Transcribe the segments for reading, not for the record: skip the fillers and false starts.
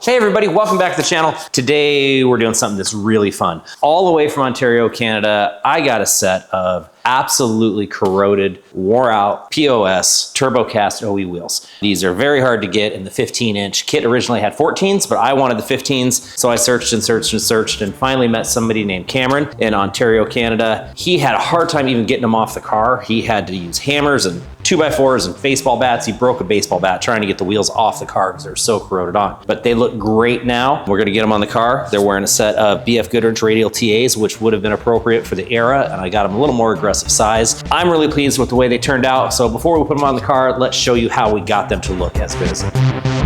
Hey everybody, welcome back to the channel. Today we're doing something that's really fun. All the way from Ontario, Canada, I got a set of absolutely corroded, wore out POS TurboCast OE wheels. These are very hard to get in the 15-inch. K.I.T.T originally had 14s, but I wanted the 15s. So I searched and searched and searched and finally met somebody named Cameron in Ontario, Canada. He had a hard time even getting them off the car. He had to use hammers and 2x4s and baseball bats. He broke a baseball bat trying to get the wheels off the car because they're so corroded on. But they look great now. We're gonna get them on the car. They're wearing a set of BF Goodrich radial TAs, which would have been appropriate for the era, and I got them a little more aggressive size. I'm really pleased with the way they turned out. So before we put them on the car, let's show you how we got them to look as good as they can.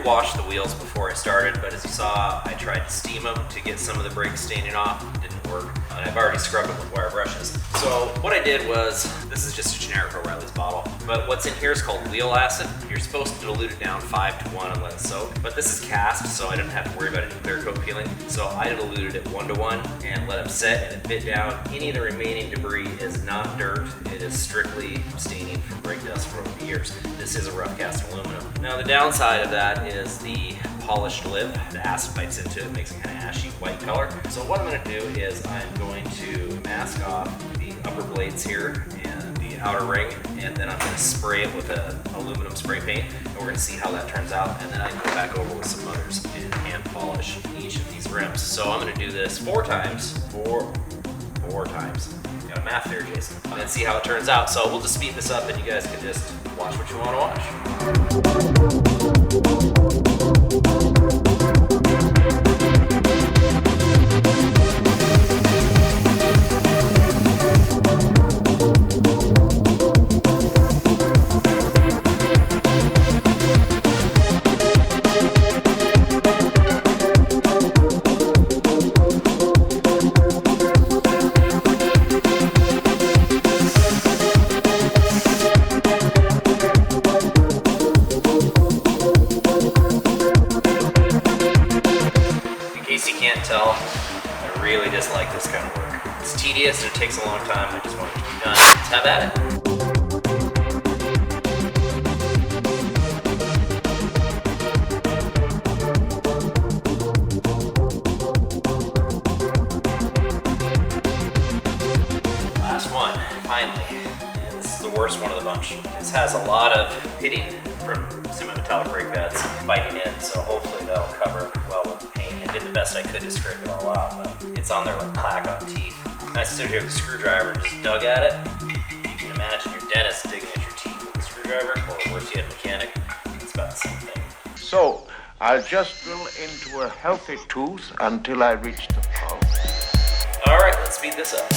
Washed the wheels before I started, but as you saw, I tried to steam them to get some of the brake staining off. It didn't work, and I've already scrubbed them with wire brushes. So what I did was, this is just a generic O'Reilly's bottle, but what's in here is called wheel acid. You're supposed to dilute it down 5-to-1 and let it soak, but this is cast, so I didn't have to worry about any clear coat peeling. So I diluted it 1-to-1 and let it set, and it bit down. Any of the remaining debris is not dirt. It is strictly staining from brake dust from over the years. This is a rough cast aluminum. Now the downside of that is the polished lip. The acid bites into it, makes it kind of ashy white color. So what I'm going to do is I'm going to mask off the upper blades here and the outer ring, and then I'm going to spray it with an aluminum spray paint, and we're going to see how that turns out, and then I can go back over with some others and hand polish each of these rims. So I'm going to do this 4 times. Four times. Got a math there, Jason. And then see how it turns out. So we'll just speed this up and you guys can just watch what you want to watch. Tell, I really dislike this kind of work. It's tedious and it takes a long time. I just want it to be done. Let's have at it. Last one, finally. And this is the worst one of the bunch. This has a lot of pitting from semi-metallic brake pads biting in, so hopefully that'll cover well with the paint. I did the best I could to scrape it all out, but it's on there with plaque on teeth. I stood here with a screwdriver and just dug at it. You can imagine your dentist digging at your teeth with a screwdriver, or worse yet, mechanic. It's about the same thing. So, I'll just drill into a healthy tooth until I reach the pulse. All right, let's speed this up.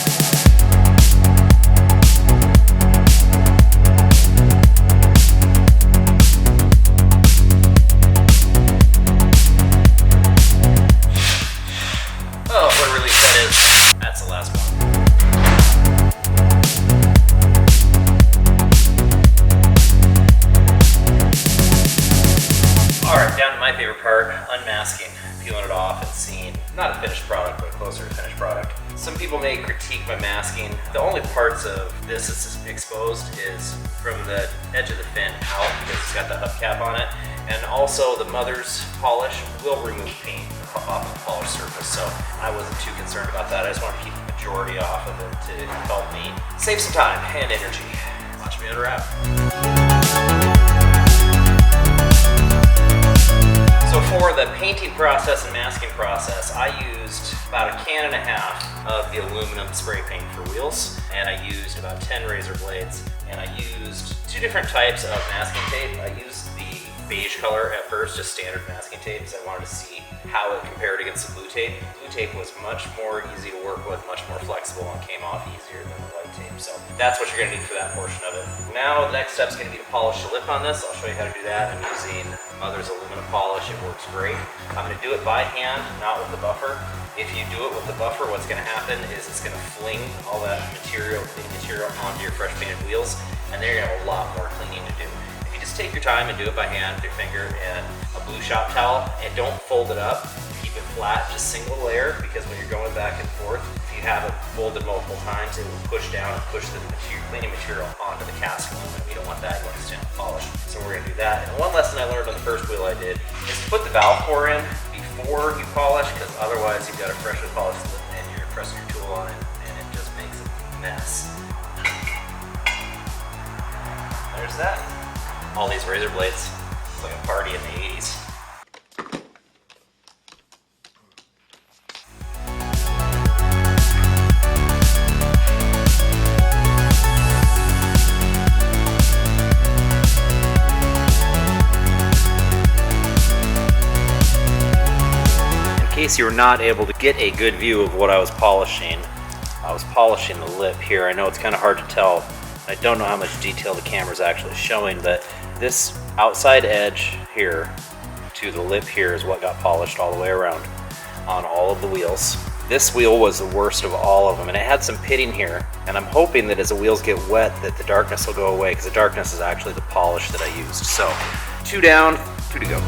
Unmasking, peeling it off and seeing, not a finished product, but closer to finished product. Some people may critique my masking. The only parts of this that's exposed is from the edge of the fin out because it's got the hubcap on it. And also the mother's polish will remove paint off of the polished surface. So I wasn't too concerned about that. I just wanted to keep the majority off of it to help me save some time and energy. Watch me unwrap. So for the painting process and masking process, I used about 1.5 cans of the aluminum spray paint for wheels, and I used about 10 razor blades, and I used 2 different types of masking tape. I used the beige color at first, just standard masking tape, because I wanted to see how it compared against the blue tape. Blue tape was much more easy to work with, much more flexible, and came off easier than the white tape. So that's what you're going to need for that portion of it. Now the next step is going to be to polish the lip on this. I'll show you how to do that. I'm using Mother's aluminum polish. It works great. I'm going to do it by hand, not with the buffer. If you do it with the buffer, what's going to happen is it's going to fling all that material, clean material, onto your fresh painted wheels, and then you're going to have a lot more cleaning to do. If you just take your time and do it by hand with your finger and a blue shop towel, and don't fold it up, keep keep it flat, just single layer, because when you're going back and forth, if you have it folded multiple times, it will push down and push the cleaning material onto the cast aluminum. You don't want that, you want to stay on polish. So we're gonna do that. And one lesson I learned on the first wheel I did is to put the valve core in before you polish, because otherwise you've got to freshly polish the and you're pressing your tool on it and it just makes a mess. There's that. All these razor blades. It's like a party in the 80s. In case you were not able to get a good view of what I was polishing the lip here. I know it's kind of hard to tell. I don't know how much detail the camera's actually showing, but this outside edge here to the lip here is what got polished all the way around on all of the wheels. This wheel was the worst of all of them, and it had some pitting here, and I'm hoping that as the wheels get wet that the darkness will go away, because the darkness is actually the polish that I used. So 2 down, 2 to go.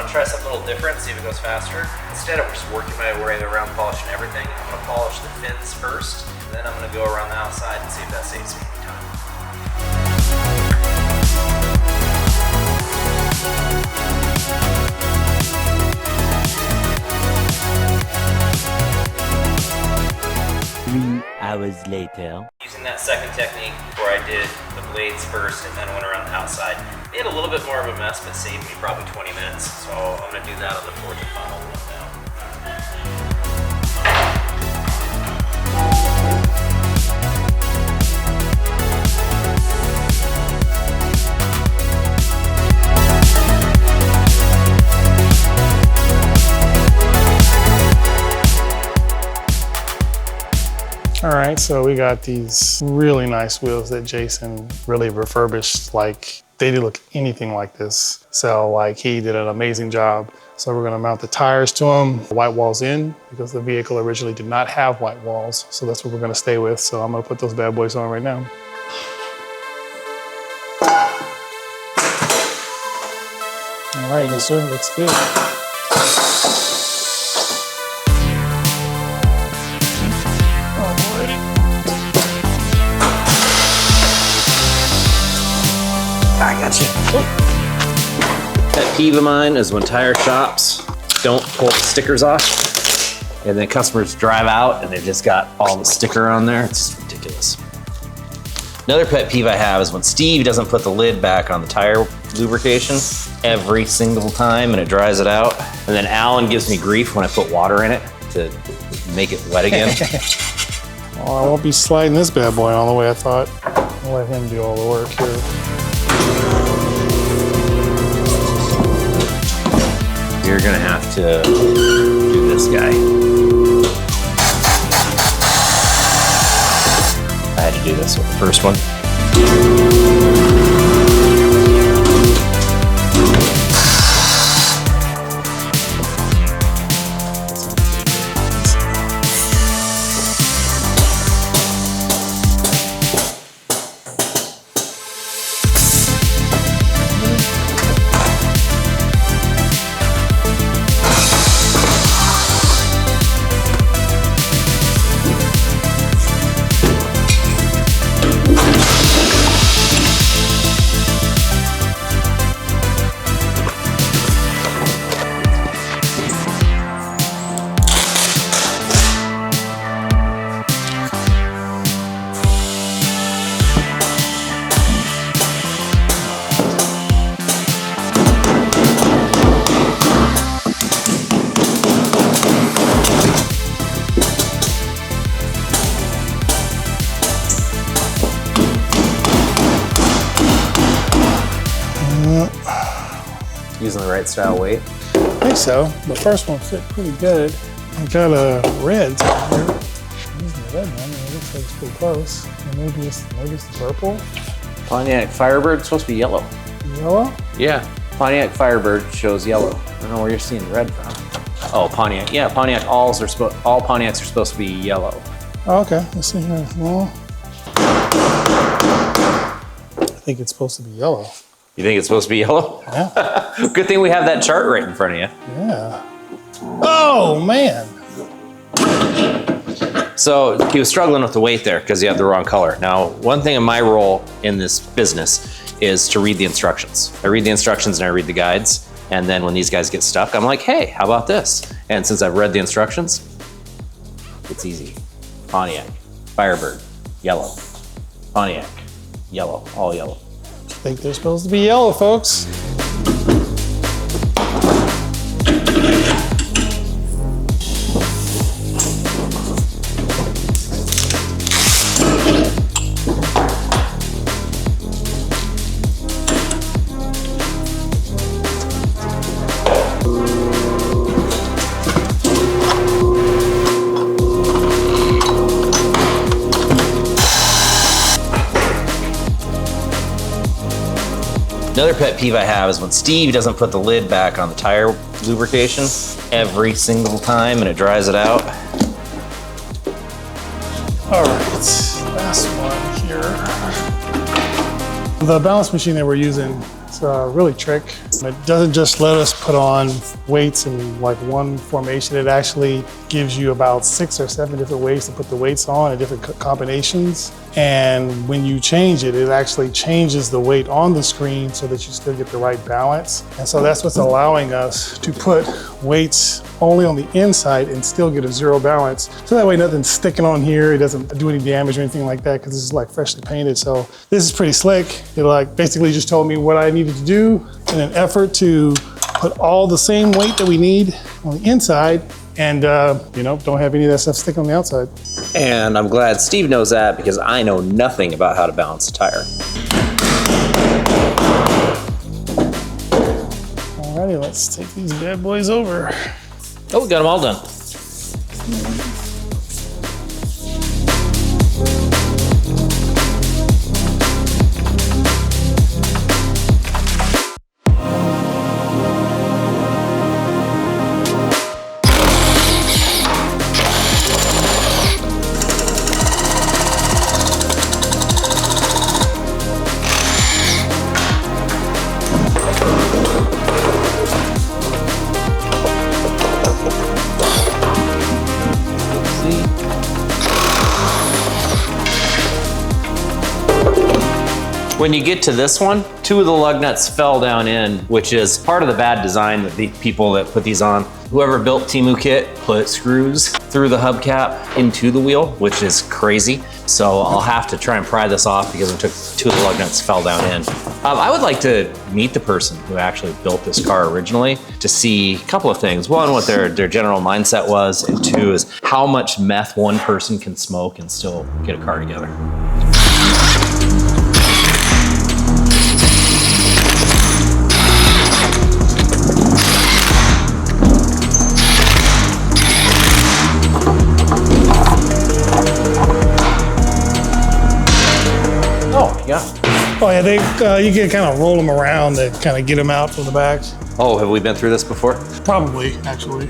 Try something a little different, see if it goes faster. Instead of just working my way around polishing everything, I'm going to polish the fins first, and then I'm going to go around the outside and see if that saves me any time. Hours later. Using that second technique where I did the blades first and then went around the outside. Made a little bit more of a mess, but saved me probably 20 minutes. So I'm going to do that on the fourth and final one now. All right, so we got these really nice wheels that Jason really refurbished. Like, they didn't look anything like this. So like, he did an amazing job. So we're gonna mount the tires to them, the white walls in, because the vehicle originally did not have white walls. So that's what we're gonna stay with. So I'm gonna put those bad boys on right now. All right, yes sir, looks good. I got you. Pet peeve of mine is when tire shops don't pull the stickers off, and then customers drive out and they've just got all the sticker on there. It's just ridiculous. Another pet peeve I have is when Steve doesn't put the lid back on the tire lubrication every single time and it dries it out. And then Alan gives me grief when I put water in it to make it wet again. Well, I won't be sliding this bad boy all the way, I thought. I'll let him do all the work here. You're gonna have to do this guy. I had to do this with the first one. Using the right style weight. I think so. The first one fit pretty good. I got a red here. Using the red one, it looks like it's pretty close. And maybe it's the purple. Pontiac Firebird supposed to be yellow. Yellow? Yeah, Pontiac Firebird shows yellow. I don't know where you're seeing red from. Oh, Pontiac. Yeah, Pontiac all Pontiacs are supposed to be yellow. Oh, okay. Let's see here. Well, think it's supposed to be yellow. You think it's supposed to be yellow? Yeah. Good thing we have that chart right in front of you. Yeah. Oh, man. So he was struggling with the weight there because he had the wrong color. Now, one thing in my role in this business is to read the instructions. I read the instructions and I read the guides. And then when these guys get stuck, I'm like, hey, how about this? And since I've read the instructions, it's easy. Pontiac, Firebird, yellow. Pontiac, yellow, all yellow. I think they're supposed to be yellow, folks. Another pet peeve I have is when Steve doesn't put the lid back on the tire lubrication every single time and it dries it out. All right, last one here. The balance machine that we're using is really trick. It doesn't just let us put on weights in like one formation. It actually gives you about 6 or 7 different ways to put the weights on and different combinations. And when you change it, it actually changes the weight on the screen so that you still get the right balance. And so that's what's allowing us to put weights only on the inside and still get a 0 balance. So that way nothing's sticking on here. It doesn't do any damage or anything like that because this is like freshly painted. So this is pretty slick. It like basically just told me what I needed to do in an effort to put all the same weight that we need on the inside and don't have any of that stuff sticking on the outside. And I'm glad Steve knows that because I know nothing about how to balance a tire. Alrighty, let's take these bad boys over. Oh, we got them all done. When you get to this one, 2 of the lug nuts fell down in, which is part of the bad design that the people that put these on. Whoever built Temu Kit put screws through the hubcap into the wheel, which is crazy. So I'll have to try and pry this off because it took 2 of the lug nuts fell down in. I would like to meet the person who actually built this car originally to see a couple of things. One, what their general mindset was, and 2 is how much meth one person can smoke and still get a car together. Yeah. Oh yeah, you can kind of roll them around to kind of get them out from the back. Oh, have we been through this before? Probably, actually.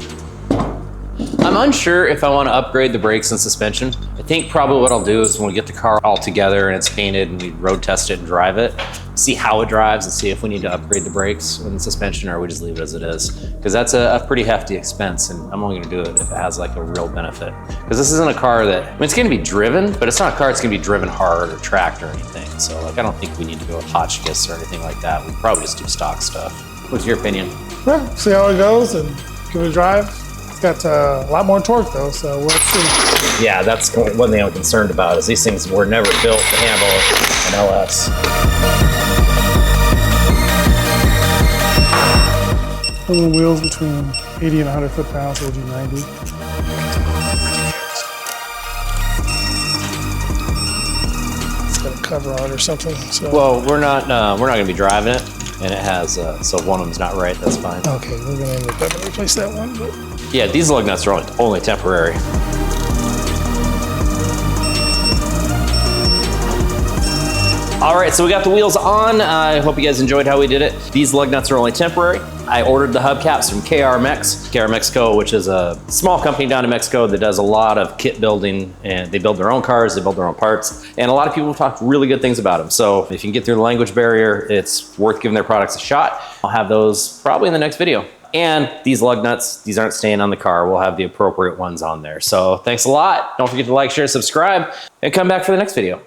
I'm unsure if I want to upgrade the brakes and suspension. I think probably what I'll do is when we get the car all together and it's painted and we road test it and drive it, see how it drives and see if we need to upgrade the brakes and the suspension or we just leave it as it is. Because that's a pretty hefty expense and I'm only going to do it if it has like a real benefit. Because this isn't a car that, I mean, it's going to be driven, but it's not a car that's going to be driven hard or tracked or anything. So like, I don't think we need to go with Hotchkiss or anything like that. We'd probably just do stock stuff. What's your opinion? Yeah, see how it goes and give it a drive. It's got a lot more torque though, so we'll see. Yeah, that's one thing I'm concerned about is these things were never built to handle an LS. Little wheels between 80 and 100 foot-pounds, OG 90. It's got a cover on it or something. So. Well, we're not going to be driving it, and it has so if one of them's not right, that's fine. Okay, we're going to end up having to replace that one. But. Yeah, these lug nuts are only temporary. All right, so we got the wheels on. I hope you guys enjoyed how we did it. These lug nuts are only temporary. I ordered the hubcaps from KR Mexico, which is a small company down in Mexico that does a lot of kit building, and they build their own cars, they build their own parts, and a lot of people talk really good things about them. So if you can get through the language barrier, it's worth giving their products a shot. I'll have those probably in the next video. And these lug nuts, these aren't staying on the car. We'll have the appropriate ones on there. So thanks a lot. Don't forget to like, share, subscribe, and come back for the next video.